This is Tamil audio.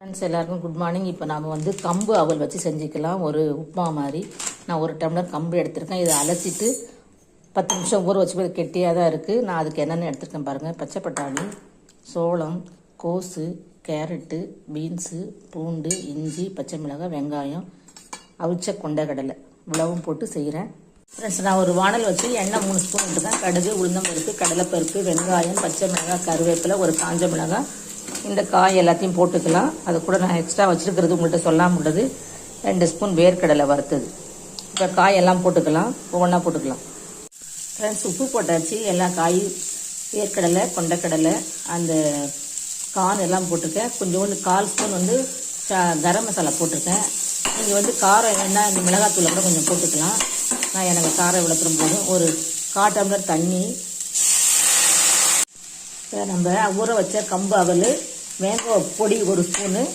ஃப்ரெண்ட்ஸ் எல்லாருக்கும் குட் மார்னிங். இப்போ நாம் கம்பு அவல் வச்சு செஞ்சுக்கலாம். ஒரு உப்புமா மாதிரி நான் ஒரு டம்ளர் கம்பு எடுத்திருக்கேன். இதை அலசிட்டு 10 நிமிஷம் ஊற வச்சு கெட்டியாக தான் இருக்குது. நான் அதுக்கு என்னென்ன எடுத்துருக்கேன் பாருங்கள். பச்சை பட்டாணி, சோளம், கோஸு, கேரட்டு, பீன்ஸு, பூண்டு, இஞ்சி, பச்சை மிளகாய், வெங்காயம், அவிச்ச கொண்டைக்கடலை இவ்வளவும் போட்டு செய்கிறேன். ஃப்ரெண்ட்ஸ் நான் ஒரு வானல் வச்சு எண்ணெய் 3 ஸ்பூன் எடுத்துக்கேன். கடுகு, உளுந்தம்பருப்பு, கடலைப்பருப்பு, வெங்காயம், பச்சை மிளகாய், கருவேப்பிலை, ஒரு காஞ்ச மிளகாய், இந்த காய் எல்லாத்தையும் போட்டுக்கலாம். அது கூட நான் எக்ஸ்ட்ரா வச்சுருக்கிறது உங்கள்கிட்ட சொல்லாமல் உள்ளது 2 ஸ்பூன் வேர்க்கடலை வறுத்தது. இப்போ காயெல்லாம் போட்டுக்கலாம், ஒவ்வொன்றா போட்டுக்கலாம். ஃப்ரெண்ட்ஸ் உப்பு போட்டாச்சு. எல்லா காயும் வேர்க்கடலை, கொண்டைக்கடலை, அந்த கான் எல்லாம் போட்டிருக்கேன். கொஞ்சோண்டு 1/4 ஸ்பூன் கரம் மசாலா போட்டிருக்கேன். நீங்கள் காரம் வேணால் இந்த மிளகாத்தூளை கூட கொஞ்சம் போட்டுக்கலாம். நான் எனக்கு காரம் விளக்குறம் போதும். ஒரு 1/4 டம்ளர் தண்ணி. நம்ம ஊற வச்ச கம்பு அவல், மேங்கோ பொடி 1 ஸ்பூனு,